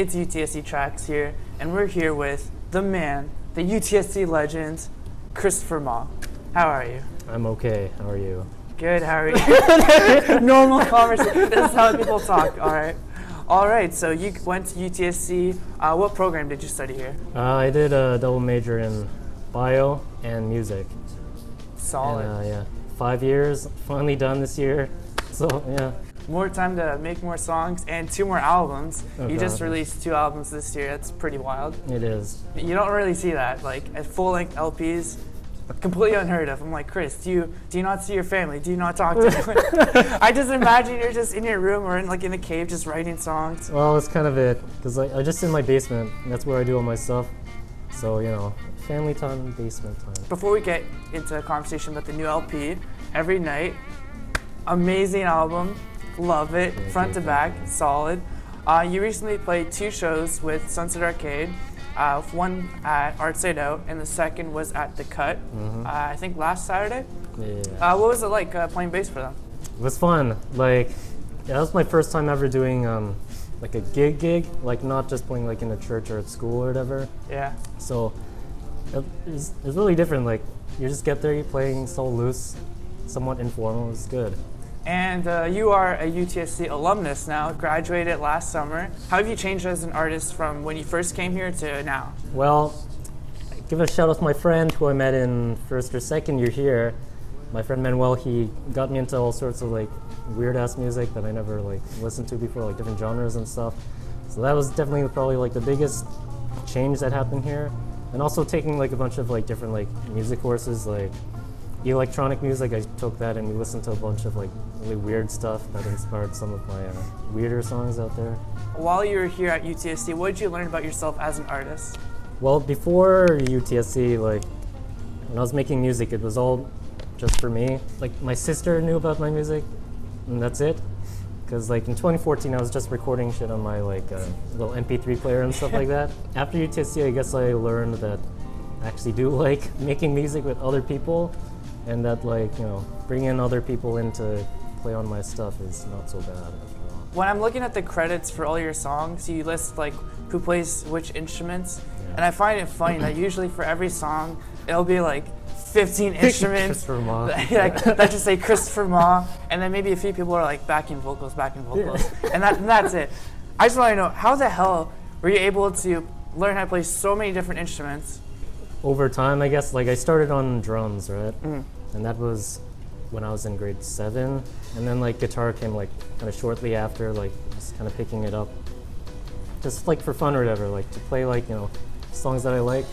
It's UTSCTracks here, and we're here with the man, the UTSC legend, Christopher Ma. How are you? I'm okay. How are you? Good, how are you? Normal conversation. This is how people talk, all right? All right, so you went to UTSC. What program did you study here? I did a double major in bio and music. Solid. And, yeah, 5 years, finally done this year. So, yeah. More time to make more songs and 2 more albums. You just released 2 albums this year. That's pretty wild. It is. You don't really see that, like at full-length LPs. Completely unheard of. I'm like, Chris, do you not see your family? Do you not talk to them? I just imagine you're just in your room or in a cave just writing songs. Well, it's kind of it, because I'm just in my basement. That's where I do all my stuff. So, you know, family time, basement time. Before we get into a conversation about the new LP, Every Night, amazing album. Love it, front to back, solid. You recently played 2 shows with Sunset Arcade, one at Art Side Out, and the second was at The Cut, I think last Saturday. Yeah. What was it like playing bass for them? It was fun. Like, yeah, that was my first time ever doing like a gig, like not just playing like in a church or at school or whatever. Yeah. So it's really different. Like, you just get there, you're playing so loose, somewhat informal. It's good. And you are a UTSC alumnus now, graduated last summer. How have you changed as an artist from when you first came here to now? Well, give a shout out to my friend who I met in first or second year here. My friend Manuel, he got me into all sorts of like weird ass music that I never like listened to before, like different genres and stuff. So that was definitely probably like the biggest change that happened here. And also taking like a bunch of like different like music courses, like electronic music. I took that and we listened to a bunch of like really weird stuff that inspired some of my weirder songs out there. While you were here at UTSC, what did you learn about yourself as an artist? Well, before UTSC, like when I was making music, it was all just for me. Like my sister knew about my music, and that's it. Because like in 2014, I was just recording shit on my like little MP3 player and stuff like that. After UTSC, I guess I learned that I actually do like making music with other people, and that like, you know, bringing other people in to play on my stuff is not so bad after all. When I'm looking at the credits for all your songs, you list like who plays which instruments, and I find it funny that usually for every song, it'll be like 15 instruments that just say Christopher Ma, and then maybe a few people are like backing vocals, and that's it. I just want to know, how the hell were you able to learn how to play so many different instruments? Over time, I guess. Like I started on drums, right? And that was when I was in grade 7, and then like guitar came like kind of shortly after, like just kind of picking it up, just like for fun or whatever, like to play like, you know, songs that I like.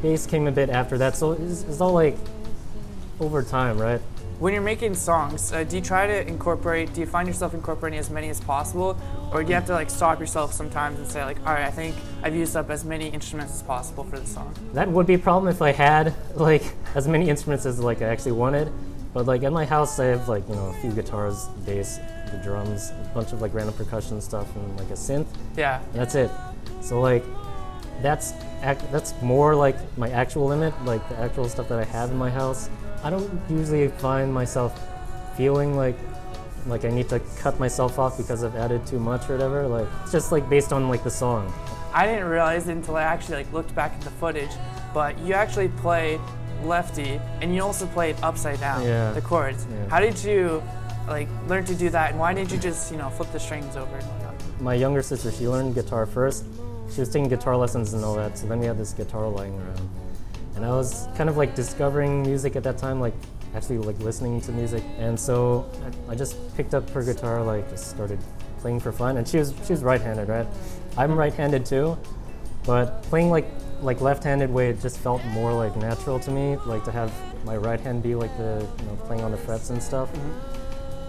Bass came a bit after that, so it's all like over time, right? When you're making songs, do you find yourself incorporating as many as possible, or do you have to like stop yourself sometimes and say like, all right, I think I've used up as many instruments as possible for the song? That would be a problem if I had like as many instruments as like I actually wanted, but like at my house I have like, you know, a few guitars, bass, the drums, a bunch of like random percussion stuff, and like a synth. Yeah. And that's it. So like that's more like my actual limit, like the actual stuff that I have in my house. I don't usually find myself feeling like I need to cut myself off because I've added too much or whatever. Like it's just like based on like the song. I didn't realize it until I actually like looked back at the footage, but you actually play lefty and you also played upside down, the chords. Yeah. How did you like learn to do that, and why didn't you just, you know, flip the strings over? My younger sister, she learned guitar first. She was taking guitar lessons and all that, so then we had this guitar lying around. And I was kind of like discovering music at that time, like actually like listening to music. And so I just picked up her guitar, like just started playing for fun. And she was right-handed, right? I'm right-handed too, but playing like left-handed way, it just felt more like natural to me, like to have my right hand be like the, you know, playing on the frets and stuff.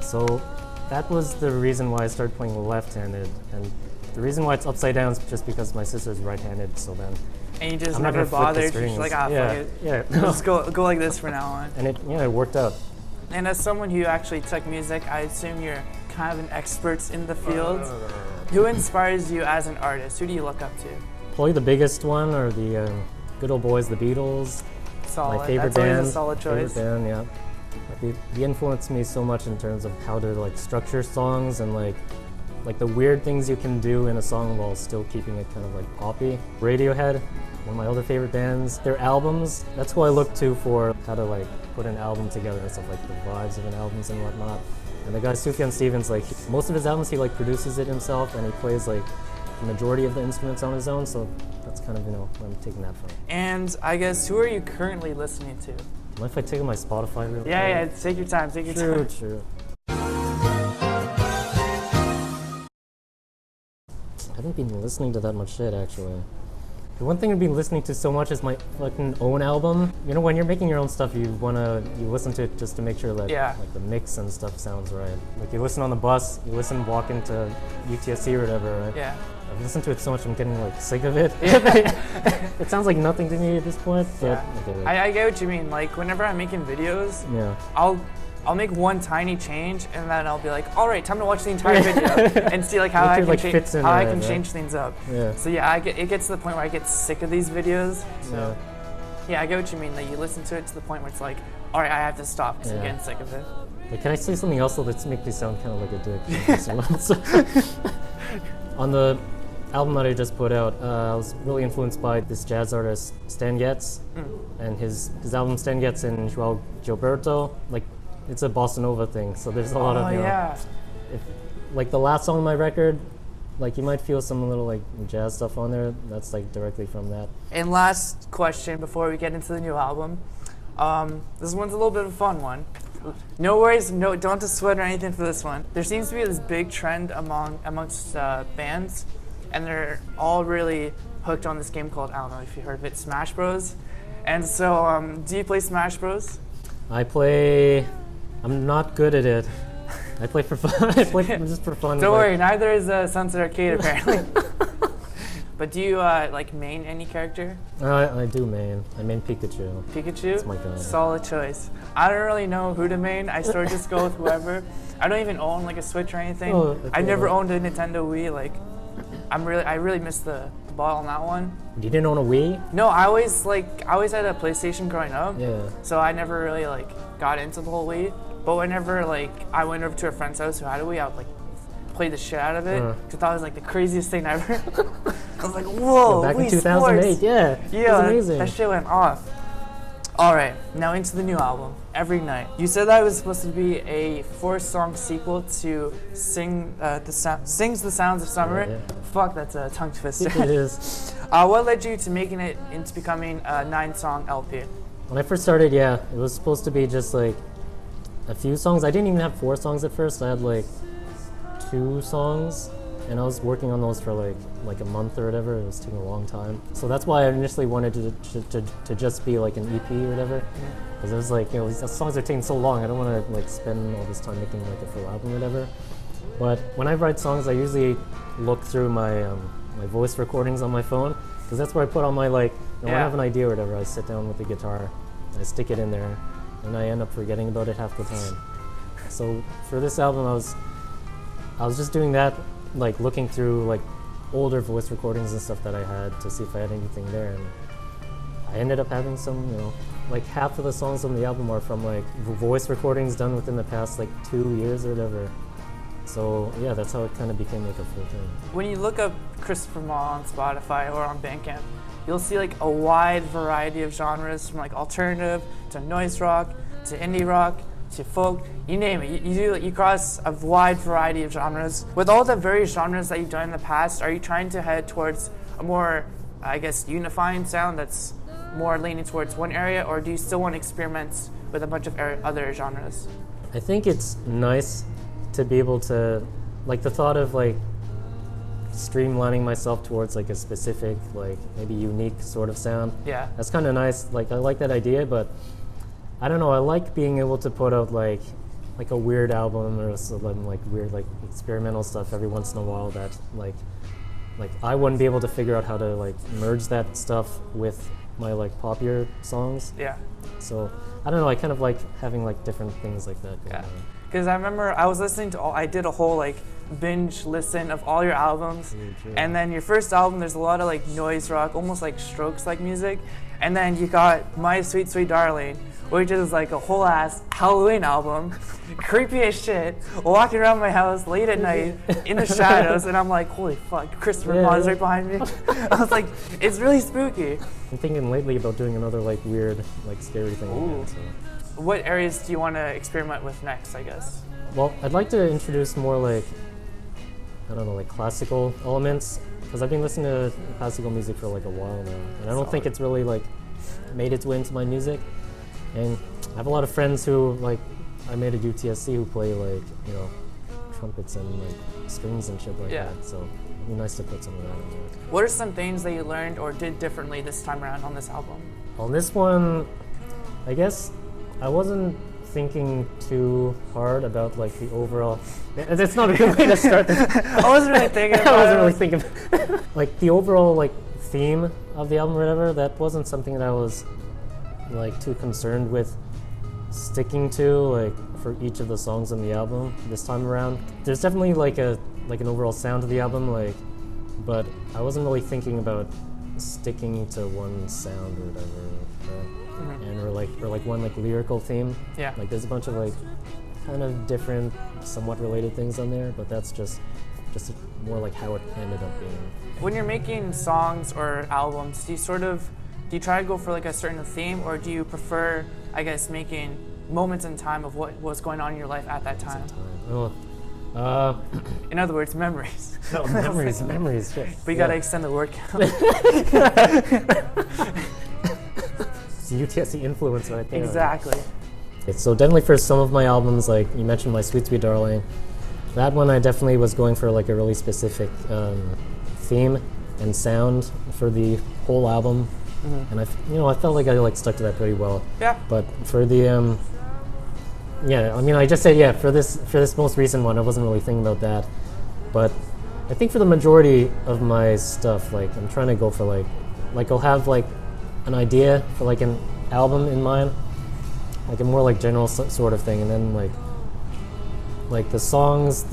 So that was the reason why I started playing left-handed. And the reason why it's upside down is just because my sister's right-handed, so then and you just never bothered, just like, fuck it. Yeah. Just go like this from now on. And it worked out. And as someone who actually took music, I assume you're kind of an expert in the field. Who inspires you as an artist? Who do you look up to? Probably the biggest one are the good old boys, the Beatles. Solid. My favorite That's band. always a solid choice. Favorite band, yeah. They influenced me so much in terms of how to like structure songs and like like the weird things you can do in a song while still keeping it kind of like poppy. Radiohead, one of my other favorite bands, their albums, that's who I look to for how to like put an album together and stuff, like the vibes of an albums and whatnot. And the guy Sufjan Stevens, like most of his albums he like produces it himself and he plays like the majority of the instruments on his own, so that's kind of, you know, where I'm taking that from. And I guess, who are you currently listening to? Mind if I take my Spotify real quick? Yeah, take your time, take your time. True. I haven't been listening to that much shit, actually. The one thing I've been listening to so much is my fucking own album. You know, when you're making your own stuff, you listen to it just to make sure that like the mix and stuff sounds right. Like you listen on the bus, you listen walking to UTSC or whatever, right? Yeah. I've listened to it so much, I'm getting like sick of it. It sounds like nothing to me at this point. But I get what you mean. Like whenever I'm making videos, I'll make one tiny change and then I'll be like, all right, time to watch the entire video and see like how I can change things up. Yeah. So yeah, it gets to the point where I get sick of these videos. So yeah, I get what you mean. Like you listen to it to the point where it's like, all right, I have to stop because I'm getting sick of it. Like, can I say something else that's make me sound kind of like a dick? On the album that I just put out, I was really influenced by this jazz artist Stan Getz and his album Stan Getz and João Gilberto. Like, it's a bossa nova thing, so there's a lot of, you know, like the last song on my record, like you might feel some little like jazz stuff on there. That's like directly from that. And last question before we get into the new album, this one's a little bit of a fun one. No worries, don't have to sweat or anything for this one. There seems to be this big trend amongst bands, and they're all really hooked on this game called, I don't know if you heard of it, Smash Bros. And so, do you play Smash Bros? I'm not good at it. I play for fun. I play just for fun. Don't worry, neither is Sunset Arcade apparently. But do you like main any character? I do main. I main Pikachu. Pikachu? That's my guy. Solid choice. I don't really know who to main. I sort of just go with whoever. I don't even own like a Switch or anything. Oh, I never owned a Nintendo Wii. Like, I really missed the ball on that one. You didn't own a Wii? No, I always had a PlayStation growing up. Yeah. So I never really like got into the whole Wii. But whenever like I went over to a friend's house who had a Wii, I would like play the shit out of it because I thought it was like the craziest thing ever. I was like, whoa, back Wii in 2008, Sports. yeah, it was amazing. That shit went off. All right, now into the new album, Every Night. You said that it was supposed to be a 4-song sequel to Sings the Sounds of Summer. Yeah. Fuck, that's a tongue twister. It is. What led you to making it into becoming a 9-song LP? When I first started, it was supposed to be just like a few songs. I didn't even have 4 songs at first. I had like 2 songs, and I was working on those for like a month or whatever. It was taking a long time. So that's why I initially wanted to just be like an EP or whatever. Because it was like, you know, these songs are taking so long. I don't want to like spend all this time making like a full album or whatever. But when I write songs, I usually look through my my voice recordings on my phone, because that's where I put all my like, when I have an idea or whatever, I sit down with the guitar, I stick it in there, and I end up forgetting about it half the time. So for this album, I was just doing that, like looking through like older voice recordings and stuff that I had to see if I had anything there, and I ended up having some, you know, like half of the songs on the album are from like voice recordings done within the past like 2 years or whatever. So yeah, that's how it kind of became like a full thing. When you look up Christopher Mall on Spotify or on Bandcamp, you'll see like a wide variety of genres, from like alternative to noise rock to indie rock to folk, you name it. You cross a wide variety of genres. With all the various genres that you've done in the past, are you trying to head towards a more, I guess, unifying sound that's more leaning towards one area, or do you still want to experiment with a bunch of other genres? I think it's nice to be able to, like, the thought of like streamlining myself towards like a specific, like maybe unique sort of sound. Yeah. That's kind of nice. Like, I like that idea, but I don't know, I like being able to put out like a weird album or some like weird like experimental stuff every once in a while that like I wouldn't be able to figure out how to like merge that stuff with my like popular songs. Yeah. So I don't know, I kind of like having like different things like that going on. Because I remember I was listening to I did a whole like binge listen of all your albums, and then your first album, there's a lot of like noise rock, almost like Strokes like music, and then you got My Sweet Sweet Darling, which is like a whole ass Halloween album, creepy as shit, walking around my house late at night in the shadows, and I'm like, holy fuck, Christopher Pond's right behind me. I was like, it's really spooky. I'm thinking lately about doing another like weird, like scary thing again, so. What areas do you want to experiment with next, I guess? Well, I'd like to introduce more like, I don't know, like classical elements, because I've been listening to classical music for like a while now, and I don't think it's really like made its way into my music. And I have a lot of friends who, like, I made at UTSC who play like, you know, trumpets and like strings and shit like that, so it'd be nice to put some of that in there. What are some things that you learned or did differently this time around on this album? On this one, I guess I wasn't thinking too hard about like the overall. It's not a good way to start this. I wasn't really thinking about I wasn't really thinking like the overall like theme of the album or whatever. That wasn't something that I was like too concerned with sticking to like for each of the songs on the album this time around. There's definitely like an overall sound to the album, like, but I wasn't really thinking about sticking to one sound or whatever. And or like one like lyrical theme. Yeah. Like there's a bunch of like kind of different, somewhat related things on there, but that's just more like how it ended up being. When you're making songs or albums, do you try to go for like a certain theme, or do you prefer, I guess, making moments in time of what was going on in your life at that time? In other words, memories. No, memories. Shit. But you gotta extend the word count. It's UTSC influence right there. Exactly. So definitely for some of my albums, like you mentioned my Sweet Sweet Darling, that one I definitely was going for like a really specific theme and sound for the whole album. And I felt like I like stuck to that pretty well. Yeah. But for the I just said for this most recent one I wasn't really thinking about that. But I think for the majority of my stuff, like I'm trying to go for like I'll have like an idea for like an album in mind, like a more like general sort of thing, and then like the songs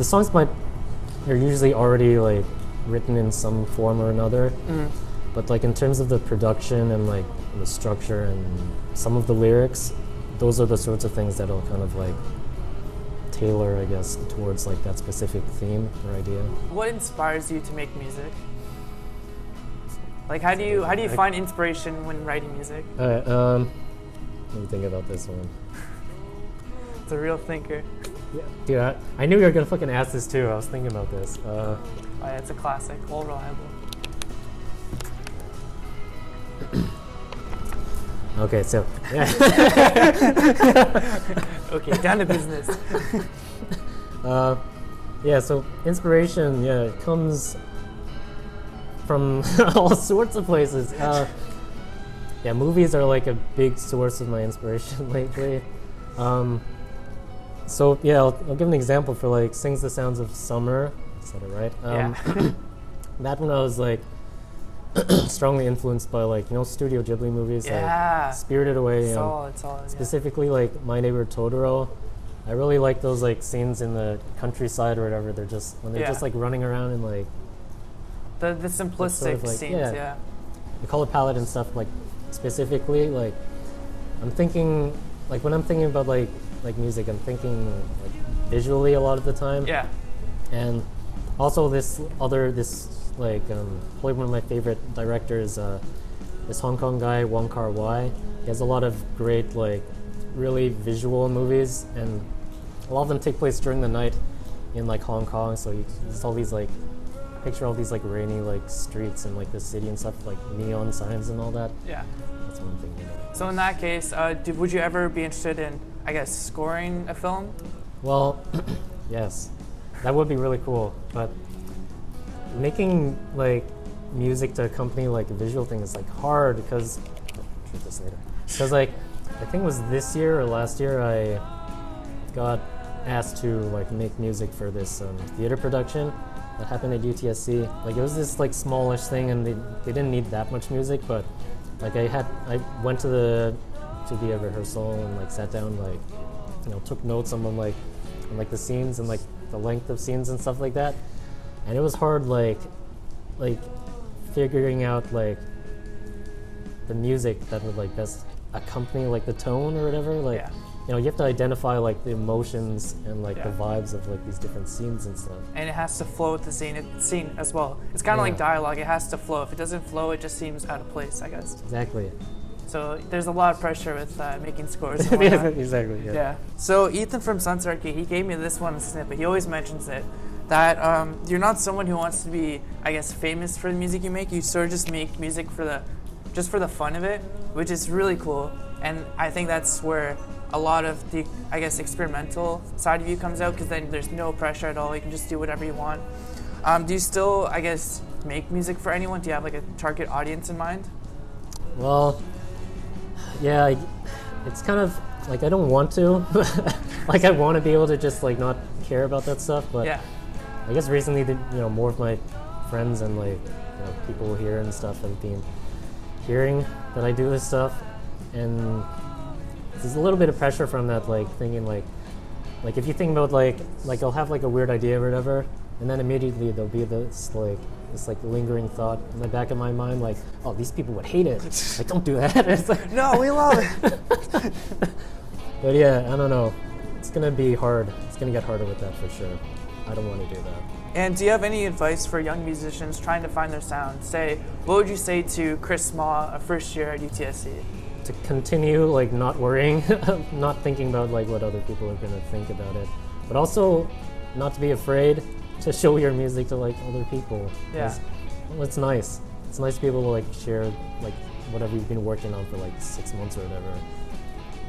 are usually already like written in some form or another. But like in terms of the production and like the structure and some of the lyrics, those are the sorts of things that'll kind of like tailor, I guess, towards like that specific theme or idea. What inspires you to make music? Like how do you find inspiration when writing music? Alright, let me think about this one. It's a real thinker. Yeah, dude, I knew you were gonna fucking ask this too. I was thinking about this. Yeah, it's a classic, all reliable. Okay, so okay, down to business. So inspiration, it comes from all sorts of places. Movies are like a big source of my inspiration lately. I'll give an example for like Sings the Sounds of Summer. Is that right? That one I was like strongly influenced by like, Studio Ghibli movies, like Spirited Away. Solid, specifically like My Neighbor Totoro. I really like those like scenes in the countryside or whatever. They're just just like running around and like the simplistic sort of, like, scenes, the color palette and stuff, like specifically, like I'm thinking like when I'm thinking about like music, I'm thinking like visually a lot of the time. Yeah. And also probably one of my favorite directors, this Hong Kong guy Wong Kar-wai. He has a lot of great like really visual movies, and a lot of them take place during the night in like Hong Kong. So there's all these like picture all these like rainy like streets and like the city and stuff, like neon signs and all that. Yeah. That's one thing. So in that case, would you ever be interested in, I guess, scoring a film? Well, yes, that would be really cool. But making like music to accompany like a visual thing is like hard because I'll treat this later. Because like I think it was this year or last year I got asked to like make music for this theater production that happened at UTSC. Like it was this like smallish thing, and they didn't need that much music, but like I went to the rehearsal and like sat down, like took notes on the scenes and like the length of scenes and stuff like that. And it was hard like figuring out like the music that would like best accompany like the tone or whatever. Like, you know, you have to identify like the emotions and like the vibes of like these different scenes and stuff. And it has to flow with the scene as well. It's kind of like dialogue. It has to flow. If it doesn't flow, it just seems out of place, I guess. Exactly. So there's a lot of pressure with making scores. Exactly. Yeah. So Ethan from Sunset Arcade, he gave me this one snippet. He always mentions it, that you're not someone who wants to be, I guess, famous for the music you make. You sort of just make music for the fun of it, which is really cool. And I think that's where a lot of the, I guess, experimental side of you comes out, because then there's no pressure at all. You can just do whatever you want. Do you still, I guess, make music for anyone? Do you have like a target audience in mind? Well, yeah, it's kind of like I don't want to. Like I want to be able to just like not care about that stuff, but I guess recently, more of my friends and like people here and stuff have been hearing that I do this stuff, and there's a little bit of pressure from that, like thinking like if you think about like I'll have like a weird idea or whatever, and then immediately there'll be this lingering thought in the back of my mind, like, oh, these people would hate it. Like, don't do that. It's like, no, we love it. But yeah, I don't know. It's gonna be hard. It's gonna get harder with that for sure. I don't want to do that. And do you have any advice for young musicians trying to find their sound? What would you say to Chris Small, a first year at UTSC? To continue like not worrying, not thinking about like what other people are gonna think about it, but also not to be afraid to show your music to like other people. Yeah. Well, it's nice. It's nice to be able to like share like whatever you've been working on for like 6 months or whatever.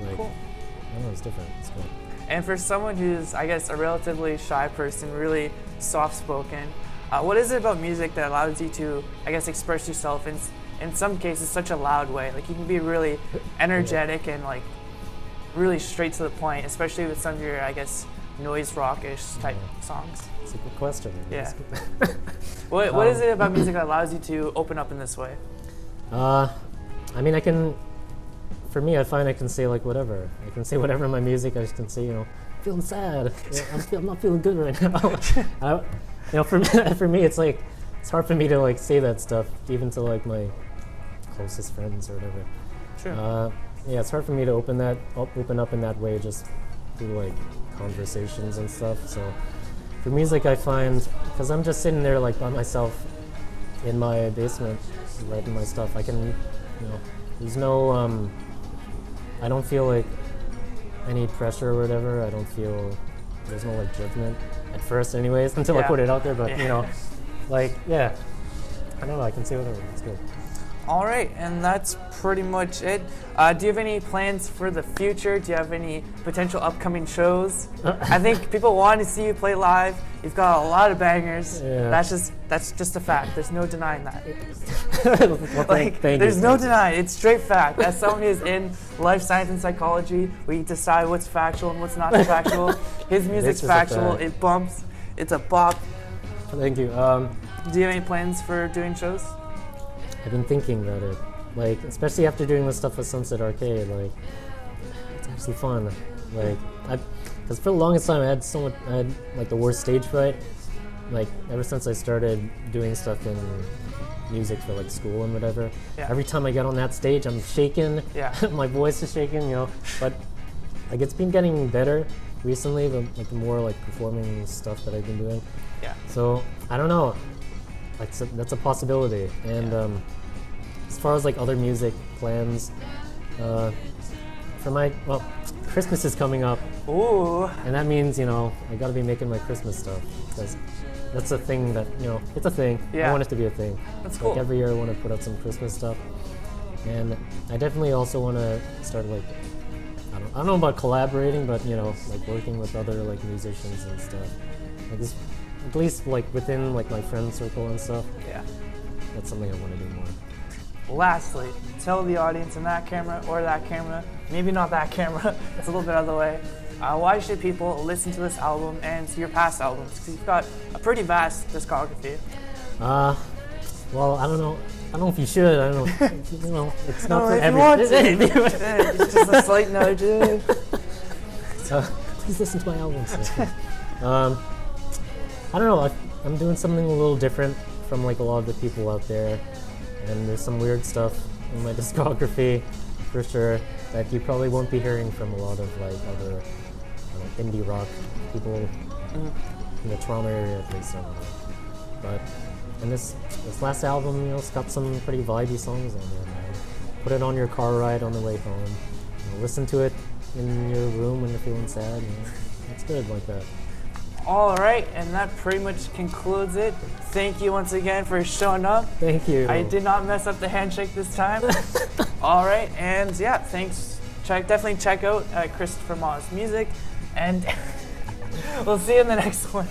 Like, cool. I don't know, it's different. It's cool. And for someone who's, I guess, a relatively shy person, really soft-spoken, what is it about music that allows you to, I guess, express yourself in some cases such a loud way? Like you can be really energetic and like really straight to the point, especially with some of your, I guess, noise rock-ish type songs. It's a good question. Yeah. What is it about music that allows you to open up in this way? I mean, for me, I find I can say like whatever. I can say whatever in my music. I just can say, feeling sad. I'm not feeling good right now. For me, it's like, it's hard for me to like say that stuff, even to like my closest friends or whatever. Sure. Yeah, it's hard for me to open up in that way, just through like conversations and stuff. So for music, I find, because I'm just sitting there like by myself in my basement writing my stuff, I can, there's no, I don't feel like any pressure or whatever. There's no like judgment at first anyways, until I put it out there, but I don't know, I can say whatever, it's good. All right, and that's pretty much it. Do you have any plans for the future? Do you have any potential upcoming shows? I think people want to see you play live. You've got a lot of bangers. Yeah. That's just a fact. There's no denying that. Well, thank there's you. No denying. It's straight fact. As someone who's in life science and psychology, we decide what's factual and what's not factual. His music's factual. It bumps. It's a bop. Thank you. Do you have any plans for doing shows? I've been thinking about it, like especially after doing this stuff with Sunset Arcade. Like, it's actually fun. Like, because for the longest time I had like the worst stage fright. Like ever since I started doing stuff in music for like school and whatever. Yeah. Every time I get on that stage, I'm shaking. Yeah. My voice is shaking. But like it's been getting better recently. The more like performing stuff that I've been doing. Yeah. So I don't know. Like that's a possibility. And as far as like other music plans, Christmas is coming up. Ooh. And that means I got to be making my Christmas stuff, because that's a thing that it's a thing. Yeah. I want it to be a thing. That's cool. Like every year I want to put out some Christmas stuff, and I definitely also want to start like I don't know about collaborating, but like working with other like musicians and stuff. Like this, at least like within like my friend circle and stuff. Yeah. That's something I want to do more. Lastly, tell the audience in that camera or that camera, maybe not that camera, it's a little bit out of the way, why should people listen to this album and to your past albums? Because you've got a pretty vast discography. Well, I don't know if you should. I don't know. It's not for everyone. It's just a slight nudge. Please listen to my albums. I don't know. I'm doing something a little different from like a lot of the people out there, and there's some weird stuff in my discography. for sure that you probably won't be hearing from a lot of like other indie rock people in the Toronto area at least. But and this last album, you know, it's got some pretty vibey songs on there, man. Put it on your car ride on the way home. You know, listen to it in your room when you're feeling sad. You know, it's good like that. All right, and that pretty much concludes it. Thank you once again for showing up. Thank you. I did not mess up the handshake this time. All right, and yeah, thanks. Definitely check out Christopher Ma's music, and we'll see you in the next one.